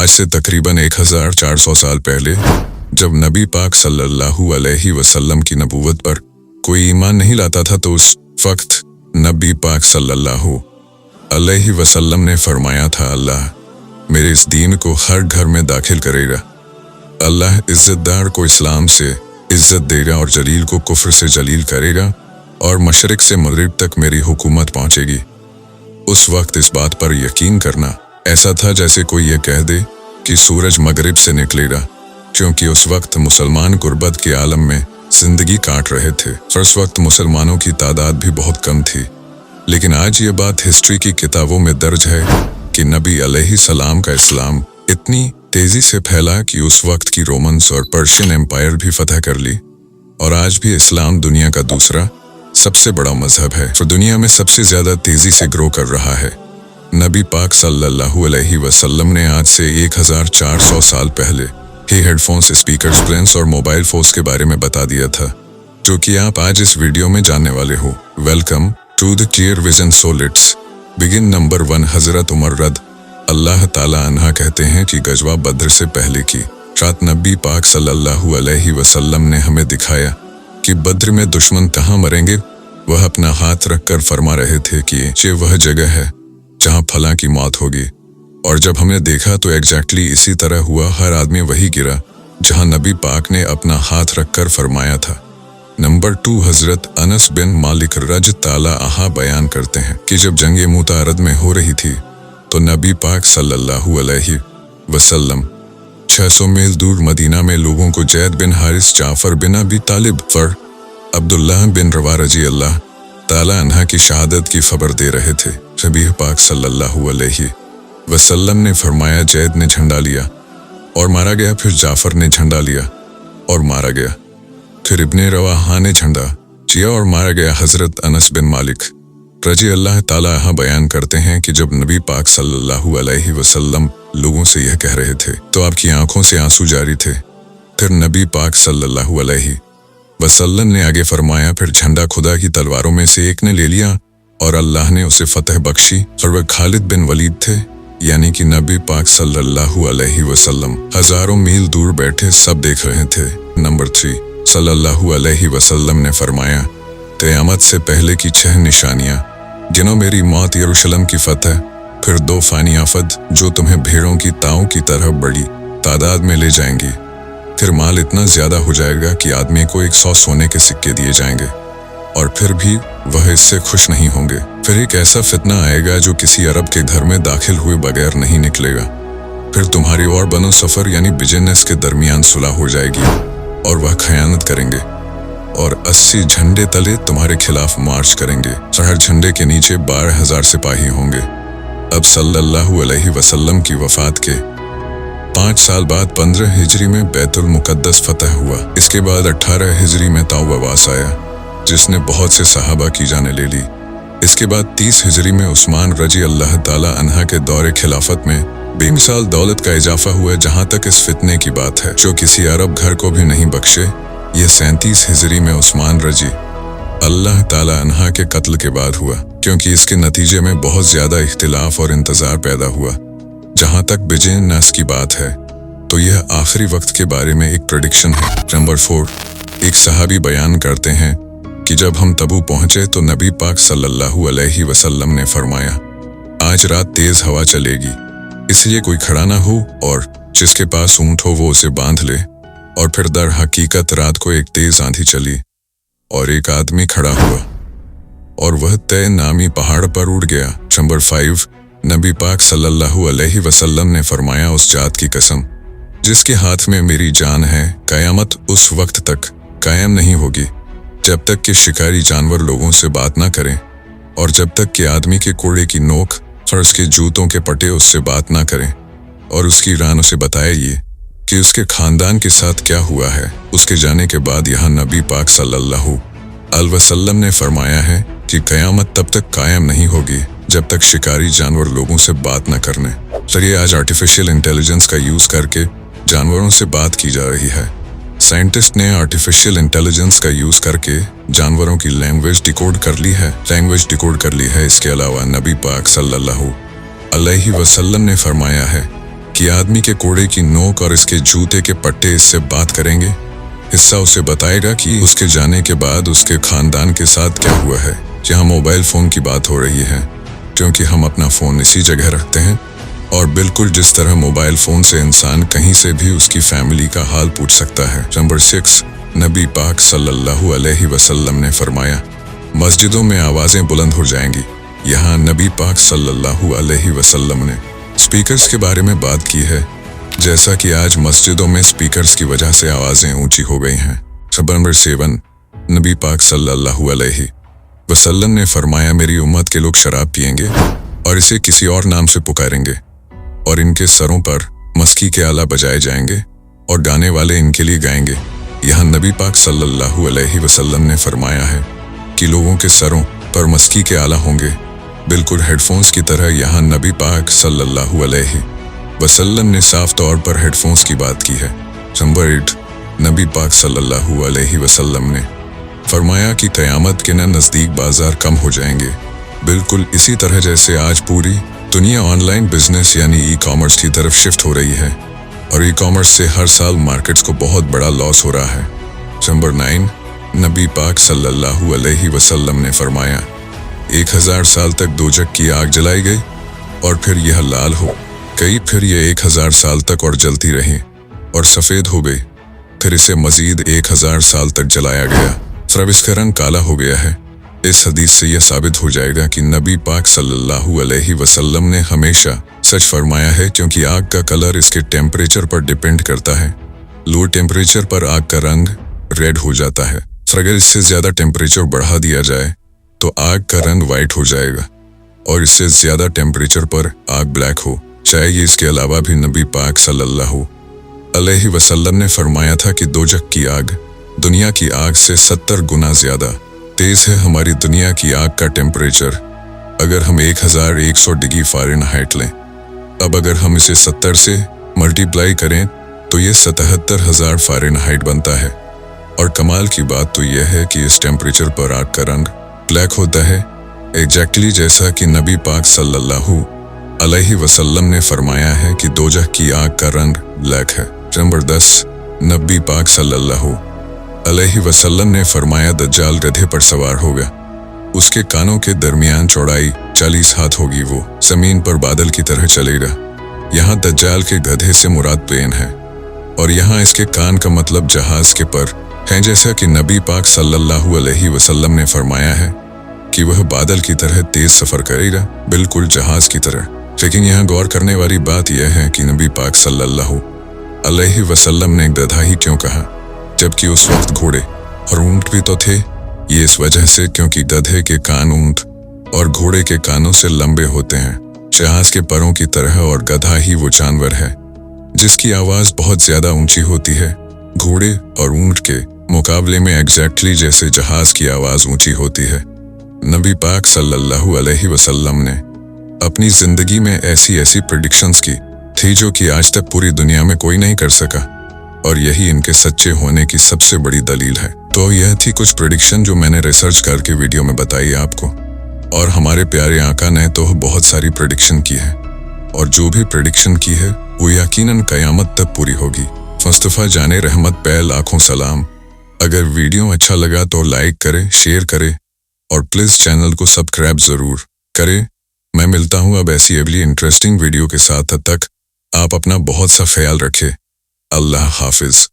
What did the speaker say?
आज से तकरीबन 1400 साल पहले जब नबी पाक सल्लल्लाहु अलैहि वसल्लम की नबूवत पर कोई ईमान नहीं लाता था तो उस वक्त नबी पाक सल्लल्लाहु अलैहि वसल्लम ने फरमाया था, अल्लाह मेरे इस दीन को हर घर में दाखिल करेगा। अल्लाह इज्जतदार को इस्लाम से इज्जत देगा और जलील को कुफ्र से जलील करेगा और मशरिक से मगरिब तक मेरी हुकूमत पहुंचेगी। उस वक्त इस बात पर यकीन करना ऐसा था जैसे कोई ये कह दे कि सूरज मगरिब से निकलेगा, क्योंकि उस वक्त मुसलमान गुर्बत के आलम में जिंदगी काट रहे थे और उस वक्त मुसलमानों की तादाद भी बहुत कम थी। लेकिन आज ये बात हिस्ट्री की किताबों में दर्ज है कि नबी अलैहि सलाम का इस्लाम इतनी तेजी से फैला कि उस वक्त की रोमन्स और पर्शियन एम्पायर भी फतह कर ली, और आज भी इस्लाम दुनिया का दूसरा सबसे बड़ा मजहब है जो दुनिया में सबसे ज्यादा तेजी से ग्रो कर रहा है। नबी पाक सल्लल्लाहु अलैहि वसल्लम ने आज से 1400 साल पहले ही हेडफोन्स, स्पीकर्स, प्लेन्स और मोबाइल फोन्स के बारे में बता दिया था, जो कि आप आज इस वीडियो में जानने वाले हो। Welcome to the Clear Vision. So let's begin. Number 1, हजरत उमर रद अल्लाह ताला अन्हा कहते हैं कि गजवा बद्र से पहले की रात नबी पाक सल्लल्लाहु अलैहि वसल्लम ने हमें दिखाया कि बद्र में दुश्मन कहाँ मरेंगे। वह अपना हाथ रखकर फरमा रहे थे कि ये वह जगह है जहाँ फलां की मौत होगी, और जब हमने देखा तो एग्जैक्टली इसी तरह हुआ। हर आदमी वही गिरा जहाँ नबी पाक ने अपना हाथ रखकर फरमाया था। नंबर 2, हजरत अनस बिन मालिक रज ताला आहा बयान करते हैं कि जब जंग मुतारद में हो रही थी तो नबी पाक सल्लल्लाहु अलैहि वसल्लम 600 मील दूर मदीना में लोगों को जैद बिन हारिस, जाफर बिन अबी तालिब और अब्दुल्लाह बिन रवा रजी अल्लाह ताला अन्हा की शहादत की खबर दे रहे थे। नबी पाक सल्लल्लाहु अलैहि वसल्लम ने फरमाया, जैद ने झंडा लिया और मारा गया, फिर जाफर ने झंडा लिया और मारा गया, फिर इब्ने रवाहा ने झंडा लिया और मारा गया। हजरत अनस बिन मालिक रजी अल्लाह ताला अन्हा बयान करते हैं कि जब नबी पाक सल्लल्लाहु अलैहि वसल्लम लोगों से यह कह रहे थे तो आपकी आंखों से आंसू जारी थे। फिर नबी पाक सल्लल्लाहु अलैहि वसल्लम ने आगे फरमाया, फिर झंडा खुदा की तलवारों में से एक ने ले लिया और अल्लाह ने उसे फतह बख्शी, और वह खालिद बिन वलीद थे, यानी कि नबी पाक सल्लल्लाहु अलैहि वसल्लम हजारों मील दूर बैठे सब देख रहे थे। नंबर 3, सल्लल्लाहु अलैहि वसल्लम ने फरमाया, क़यामत से पहले की 6 निशानियां गिनो। मेरी मौत, यरूशलेम की फतह, फिर 2 फानी आफत जो तुम्हें भेड़ों की ताओं की तरह बड़ी तादाद में ले जाएंगी, फिर माल इतना ज्यादा हो जाएगा कि आदमी को 100 सोने के सिक्के दिए जाएंगे और फिर भी वह इससे खुश नहीं होंगे। फिर एक ऐसा फितना आएगा जो किसी अरब के घर में दाखिल हुए बगैर नहीं निकलेगा। फिर तुम्हारी और बनो सफर यानी बिजनेस के दरमियान सुलह हो जाएगी और वह खयानत करेंगे और 80 झंडे तले तुम्हारे खिलाफ मार्च करेंगे। हर झंडे के नीचे 12,000 सिपाही होंगे। अब सल्लल्लाहु अलैहि वसल्लम की वफात के 5 साल बाद 15 हिजरी में बैतुल मुकद्दस फतह हुआ। इसके बाद 18 हिजरी में ताउवास आया जिसने बहुत से सहाबा की जानें ले ली। इसके बाद 30 हिजरी में उस्मान रजी अल्लाह ताला अन्हा के दौरे खिलाफत में बेमिसाल दौलत का इजाफा हुआ। जहाँ तक इस फितने की बात है जो किसी अरब घर को भी नहीं बख्शे, यह 37 हिजरी में उस्मान रजी अल्लाह ताला अन्हा के कत्ल के बाद हुआ, क्योंकि इसके नतीजे में बहुत ज्यादा इख्तिलाफ और इंतजार पैदा हुआ। जहाँ तक बिजनेस की बात है तो यह आखिरी वक्त के बारे में एक प्रेडिक्शन है। नंबर 4, एक सहाबी बयान करते हैं कि जब हम तबू पहुंचे तो नबी पाक सल्लल्लाहु अलैहि वसल्लम ने फरमाया, आज रात तेज हवा चलेगी, इसलिए कोई खड़ा ना हो और जिसके पास ऊंट हो वो उसे बांध ले। और फिर दर हकीकत रात को एक तेज आंधी चली और एक आदमी खड़ा हुआ और वह तय नामी पहाड़ पर उड़ गया। नंबर 5, नबी पाक सल्लल्लाहु अलैहि वसल्लम ने फरमाया, उस जात की कसम जिसके हाथ में मेरी जान है, कयामत उस वक्त तक कायम नहीं होगी जब तक कि शिकारी जानवर लोगों से बात ना करें और जब तक कि आदमी के कोड़े की नोक और उसके जूतों के पटे उससे बात ना करें और उसकी रान उसे बताए ये कि उसके खानदान के साथ क्या हुआ है। उसके जाने के बाद यहाँ नबी पाक सल्लल्लाहु अलैहि वसल्लम ने फरमाया है कि कयामत तब तक कायम नहीं होगी जब तक शिकारी जानवर लोगों से बात न करने। चलिए, आज आर्टिफिशियल इंटेलिजेंस का यूज करके जानवरों से बात की जा रही है। साइंटिस्ट ने आर्टिफिशियल इंटेलिजेंस का यूज करके जानवरों की लैंग्वेज डिकोड कर ली है। इसके अलावा नबी पाक सल्लल्लाहु अलैहि वसल्लम ने फरमाया है कि आदमी के कोड़े की नोक और इसके जूते के पट्टे इससे बात करेंगे। हिस्सा उसे बताएगा कि उसके जाने के बाद उसके खानदान के साथ क्या हुआ है। यहाँ मोबाइल फ़ोन की बात हो रही है, क्योंकि हम अपना फ़ोन इसी जगह रखते हैं, और बिल्कुल जिस तरह मोबाइल फ़ोन से इंसान कहीं से भी उसकी फैमिली का हाल पूछ सकता है। नंबर 6, नबी पाक सल्लल्लाहु अलैहि वसल्लम ने फरमाया, मस्जिदों में आवाज़ें बुलंद हो जाएंगी। यहाँ नबी पाक सल्लल्लाहु अलैहि वसल्लम ने स्पीकर्स के बारे में बात की है, जैसा कि आज मस्जिदों में स्पीकर्स की वजह से आवाज़ें ऊंची हो गई हैं। नंबर 7, नबी पाक सल्लल्लाहु अलैहि वसल्लम ने फरमाया, मेरी उम्मत के लोग शराब पिएंगे और इसे किसी और नाम से पुकारेंगे, और इनके सरों पर मस्की के आला बजाए जाएंगे और गाने वाले इनके लिए गाएंगे। यहाँ नबी पाक सल्लल्लाहु अलैहि वसल्लम ने फरमाया है कि लोगों के सरों पर मस्की के आला होंगे, बिल्कुल हेडफोन्स की तरह। यहाँ नबी पाक सल्लल्लाहु अलैहि वसल्लम ने साफ तौर पर हेडफोन्स की बात की है। नंबर 8, नबी पाक सल्लल्लाहु अलैहि वसल्लम ने फरमाया कि क़यामत के नज़दीक बाजार कम हो जाएंगे, बिल्कुल इसी तरह जैसे आज पूरी दुनिया ऑनलाइन बिजनेस यानी ई-कॉमर्स की तरफ शिफ्ट हो रही है, और ई-कॉमर्स से हर साल मार्केट्स को बहुत बड़ा लॉस हो रहा है। नंबर 9, नबी पाक सल्लल्लाहु अलैहि वसल्लम ने फरमाया, 1000 साल तक दोजख की आग जलाई गई और फिर यह लाल हो गई, फिर यह 1000 साल तक और जलती रही और सफ़ेद हो गई, फिर इसे मजीद 1000 साल तक जलाया गया, फिर इसका रंग काला हो गया है। इस हदीस से यह साबित हो जाएगा कि नबी पाक सल्लल्लाहु अलैहि वसल्लम ने हमेशा सच फरमाया है, क्योंकि आग का कलर इसके टेम्परेचर पर डिपेंड करता है। लो टेम्परेचर पर आग का रंग रेड हो जाता है, अगर इससे ज़्यादा टेम्परेचर बढ़ा दिया जाए तो आग का रंग वाइट हो जाएगा, और इससे ज़्यादा टेम्परेचर पर आग ब्लैक हो जाएगी। इसके अलावा भी नबी पाक सल्लल्लाहु अलैहि वसल्लम ने फरमाया था कि दोजख की आग दुनिया की आग से 70 गुना ज़्यादा तेज़ है। हमारी दुनिया की आग का टेम्परेचर अगर हम 1100 डिग्री फ़ारेनहाइट लें, अब अगर हम इसे 70 से मल्टीप्लाई करें तो ये 77,000 फ़ारेनहाइट बनता है। और कमाल की बात तो यह है कि इस टेम्परेचर पर आग का रंग ब्लैक होता है, एग्जैक्टली जैसा कि नबी पाक सल्लल्लाहु अलैहि वसल्लम ने फरमाया है कि दोजख की आग का रंग ब्लैक है। नंबर 10, नबी पाक सल्लल्लाहु अलैहि वसल्लम ने फरमाया, दज्जाल गधे पर सवार होगा, उसके कानों के दरमियान चौड़ाई 40 हाथ होगी, वो जमीन पर बादल की तरह चलेगा। यहाँ दज्जाल के गधे से मुराद प्लेन है, और यहाँ इसके कान का मतलब जहाज के पर है, जैसा कि नबी पाक सल्लल्लाहु अलैहि वसल्लम ने फरमाया है कि वह बादल की तरह तेज सफर करेगा, बिल्कुल जहाज की तरह। लेकिन यहाँ गौर करने वाली बात यह है कि नबी पाक सल्लल्लाहु अलैहि वसल्लम ने गधा ही क्यों कहा, जबकि उस वक्त घोड़े और ऊंट भी तो थे। ये इस वजह से क्योंकि गधे के कान ऊंट और घोड़े के कानों से लंबे होते हैं, जहाज के परों की तरह, और गधा ही वो जानवर है जिसकी आवाज़ बहुत ज़्यादा ऊंची होती है, घोड़े और ऊंट के मुकाबले में, एग्जैक्टली जैसे जहाज की आवाज़ ऊंची होती है। नबी पाक सल्लल्लाहु अलैहि वसल्लम ने अपनी ज़िंदगी में ऐसी प्रेडिक्शंस की थी जो कि आज तक पूरी दुनिया में कोई नहीं कर सका, और यही इनके सच्चे होने की सबसे बड़ी दलील है। तो यह थी कुछ प्रेडिक्शन जो मैंने रिसर्च करके वीडियो में बताई आपको, और हमारे प्यारे आका ने तो बहुत सारी प्रेडिक्शन की है, और जो भी प्रेडिक्शन की है वो यकीनन क़यामत तक पूरी होगी। मुस्तफ़ा जाने रहमत पे लाखों सलाम। अगर वीडियो अच्छा लगा तो लाइक करें, शेयर करें, और प्लीज़ चैनल को सब्सक्राइब ज़रूर करें। मैं मिलता हूँ अब ऐसी अगली इंटरेस्टिंग वीडियो के साथ, तब तक आप अपना बहुत सा ख्याल रखें। अल्लाह हाफिज।